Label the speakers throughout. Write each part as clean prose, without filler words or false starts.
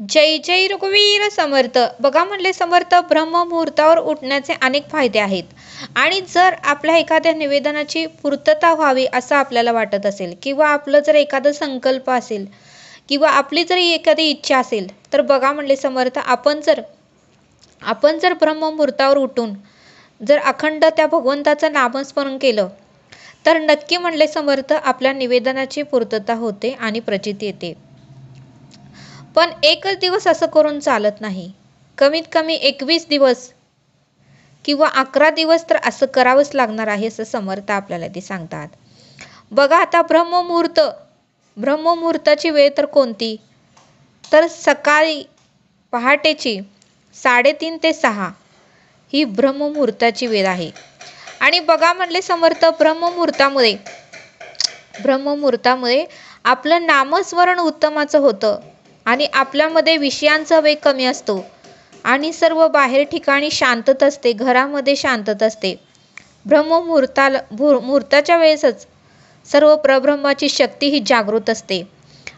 Speaker 1: जय जय रघुवीर समर्थ. बघा म्हणले समर्थ, ब्रह्ममुहूर्तावर उठण्याचे अनेक फायदे आहेत. आणि जर आपल्या एखाद्या निवेदनाची पूर्तता व्हावी असं आपल्याला वाटत असेल, किंवा आपलं जर एखादा संकल्प असेल, किंवा आपली जरी एखादी इच्छा असेल, तर बघा म्हणले समर्थ, आपण जर ब्रह्ममुहूर्तावर उठून जर अखंड त्या भगवंताचं नामस्मरण केलं, तर नक्की म्हणले समर्थ आपल्या निवेदनाची पूर्तता होते आणि प्रचिती येते. पण एकच दिवस असं करून चालत नाही. कमीत कमी 21 दिवस किंवा 11 दिवस तर असं करावंच लागणार आहे, असं समर्थ आपल्याला ते सांगतात. बघा आता ब्रह्ममुहूर्ताची वेळ तर कोणती, तर सकाळी पहाटेची 3:30 ते 6 ही ब्रह्ममुहूर्ताची वेळ आहे. आणि बघा म्हणले समर्थ, ब्रह्ममुहूर्तामध्ये आपलं नामस्मरण उत्तमाचं होतं आणि आपल्यामध्ये विषयांचा वेग कमी असतो आणि सर्व बाहेर ठिकाणी शांतता असते, घरामध्ये शांतता असते. मुहूर्ताच्या वेळेसच सर्व परब्रह्माची शक्ती ही जागृत असते.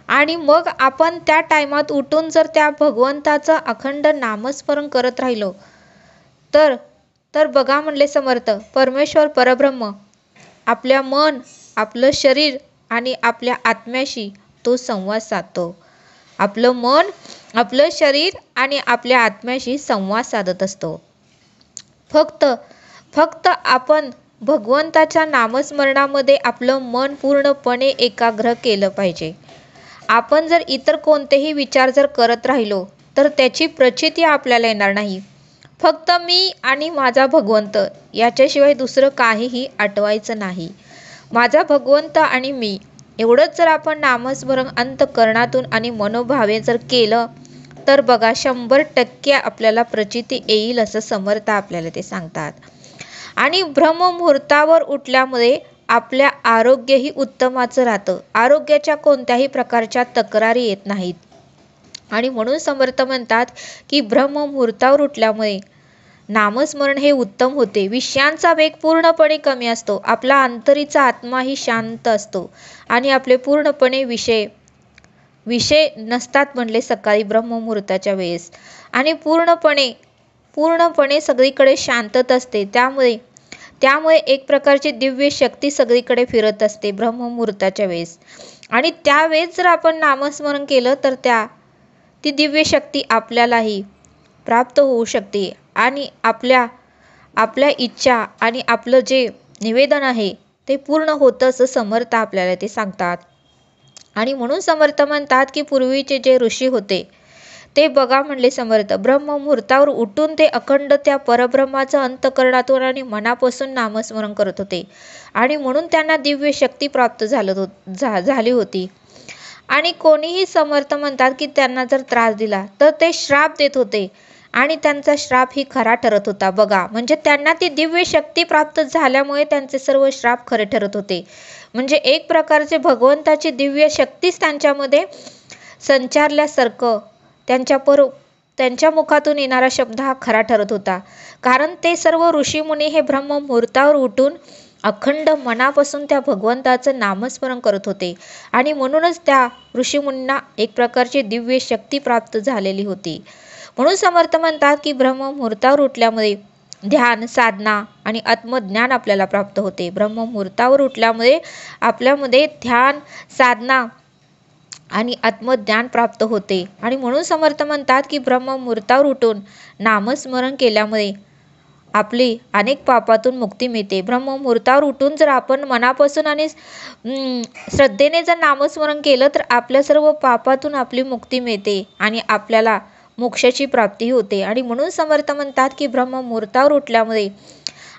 Speaker 1: आणि मग आपण त्या टायमात उठून जर त्या भगवंताचं अखंड नामस्मरण करत राहिलो, तर बघा म्हणले समर्थ, परमेश्वर परब्रह्म आपल्या मन, आपलं शरीर आणि आपल्या आत्म्याशी तो संवाद साधतो. आपलं मन, आपलं शरीर आणि आपल्या आत्म्याशी संवाद साधत असतो. फक्त आपण भगवंताच्या नामस्मरणामध्ये आपलं मन पूर्णपणे एकाग्र केलं पाहिजे. आपण जर इतर कोणतेही विचार जर करत राहिलो, तर त्याची प्रचिती आपल्याला येणार नाही. फक्त मी आणि माझा भगवंत याच्याशिवाय दुसरं काहीही आठवायचं नाही. माझा भगवंत आणि मी एवढंच जर आपण नामस्मरण अंतःकरणातून आणि मनोभावे जर केलं, तर बघा 100% आपल्याला प्रचिती येईल, असं समर्थ आपल्याला ते सांगतात. आणि ब्रह्ममुहूर्तावर उठल्यामुळे आपल्या आरोग्यही उत्तमाचं राहतं. आरोग्याच्या कोणत्याही प्रकारच्या तक्रारी येत नाहीत. आणि म्हणून समर्थ म्हणतात की ब्रह्ममुहूर्तावर उठल्यामुळे नामस्मरण हे उत्तम होते. विषयांचा वेग पूर्णपणे कमी असतो. आपला अंतरीचा आत्माही शांत असतो आणि आपले पूर्णपणे विषय नसतात म्हणले सकाळी ब्रह्ममुहूर्ताच्या वेळेस. आणि पूर्णपणे सगळीकडे शांतता असते. त्यामुळे एक प्रकारची दिव्य शक्ती सगळीकडे फिरत असते ब्रह्ममुहूर्ताच्या वेळेस. आणि त्यावेळेस जर आपण नामस्मरण केलं, तर ती दिव्य शक्ती आपल्यालाही प्राप्त होऊ शकते आणि आपल्या इच्छा आणि आपलं जे निवेदन आहे ते पूर्ण होतं, असं समर्थ आपल्याला ते सांगतात. आणि म्हणून समर्थ म्हणतात की पूर्वीचे जे ऋषी होते, ते बघा म्हणले समर्थ, ब्रह्ममुहूर्तावर उठून ते अखंड त्या परब्रह्माचं अंतःकरणातून आणि मनापासून नामस्मरण करत होते. आणि म्हणून त्यांना दिव्य शक्ती प्राप्त झाली होती. आणि कोणीही समर्थ म्हणतात की त्यांना जर त्रास दिला, तर ते श्राप देत होते आणि त्यांचा श्राप ही खरा ठरत होता. बघा, म्हणजे त्यांना ती दिव्य शक्ती प्राप्त झाल्यामुळे त्यांचे सर्व श्राप खरे ठरत होते. म्हणजे एक प्रकारचे भगवंताची दिव्य शक्तीच त्यांच्यामध्ये संचारल्यासारखं त्यांच्या मुखातून येणारा शब्द हा खरा ठरत होता. कारण ते सर्व ऋषीमुनी हे ब्रह्ममुहूर्तावर उठून अखंड मनापासून त्या भगवंताचं नामस्मरण करत होते. आणि म्हणूनच त्या ऋषीमुनींना एक प्रकारची दिव्य शक्ती प्राप्त झालेली होती. म्हणून समर्थ म्हणतात की ब्रह्ममुहूर्तावर उठल्यामुळे ध्यान, साधना आणि आत्मज्ञान आपल्याला प्राप्त होते. ब्रह्ममुहूर्तावर उठल्यामुळे आपल्यामध्ये ध्यान, साधना आणि आत्मज्ञान प्राप्त होते. आणि म्हणून समर्थ म्हणतात की ब्रह्ममुहूर्तावर उठून नामस्मरण केल्यामुळे आपली अनेक पापातून मुक्ती मिळते. ब्रह्ममुहूर्तावर उठून जर आपण मनापासून आणि श्रद्धेने जर नामस्मरण केलं, तर आपल्या सर्व पापातून आपली मुक्ती मिळते आणि आपल्याला मोक्षाची प्राप्ती होते. आणि म्हणून समर्थ म्हणतात की ब्रह्ममुहूर्तावर उठल्यामुळे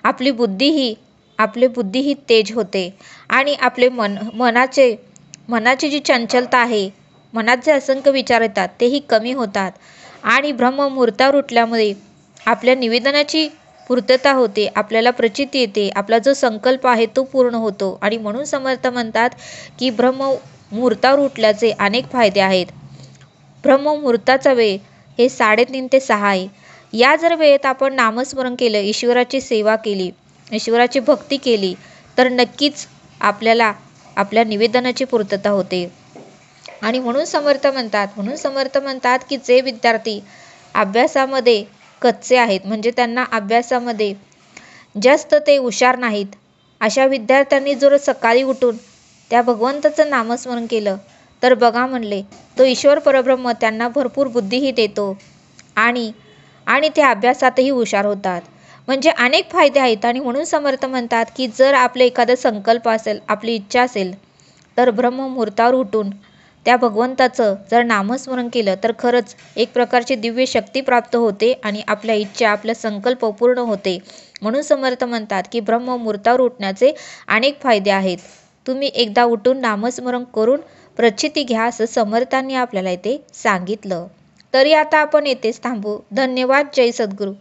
Speaker 1: आपली बुद्धी ही तेज होते आणि आपले मनाची जी चंचलता आहे, मनात जे असंख्य विचार येतात तेही कमी होतात. आणि ब्रह्ममुहूर्तावर उठल्यामुळे आपल्या निवेदनाची पूर्तता होते, आपल्याला प्रचिती येते, आपला जो संकल्प आहे तो पूर्ण होतो. आणि म्हणून समर्थ म्हणतात की ब्रह्ममुहूर्तावर उठल्याचे अनेक फायदे आहेत. ब्रह्ममुहूर्ताचा वेळ हे 3:30 ते 6 आहे. या जर वेळेत आपण नामस्मरण केलं, ईश्वराची सेवा केली, ईश्वराची भक्ती केली, तर नक्कीच आपल्याला आपल्या निवेदनाची पूर्तता होते. आणि म्हणून समर्थ म्हणतात की जे विद्यार्थी अभ्यासामध्ये कच्चे आहेत, म्हणजे त्यांना अभ्यासामध्ये जास्त ते हुशार नाहीत, अशा विद्यार्थ्यांनी जर सकाळी उठून त्या भगवंताचं नामस्मरण केलं तर बघा म्हणले तो ईश्वर परब्रह्म त्यांना भरपूर बुद्धीही देतो आणि आणि ते अभ्यासातही हुशार होतात. म्हणजे अनेक फायदे आहेत. आणि म्हणून समर्थ म्हणतात की जर आपले एखादा संकल्प असेल, आपली इच्छा असेल, तर ब्रह्ममुहूर्तावर उठून त्या भगवंताचं जर नामस्मरण केलं तर खरंच एक प्रकारची दिव्य शक्ती प्राप्त होते आणि आपल्या इच्छा, आपला संकल्प पूर्ण होते. म्हणून समर्थ म्हणतात की ब्रह्ममुहूर्तावर उठण्याचे अनेक फायदे आहेत. तुम्ही एकदा उठून नामस्मरण करून प्रचिती घ्या, असं समर्थांनी आपल्याला इथे सांगितलं. तरी आता आपण येथेच थांबू. धन्यवाद. जय सद्गुरू.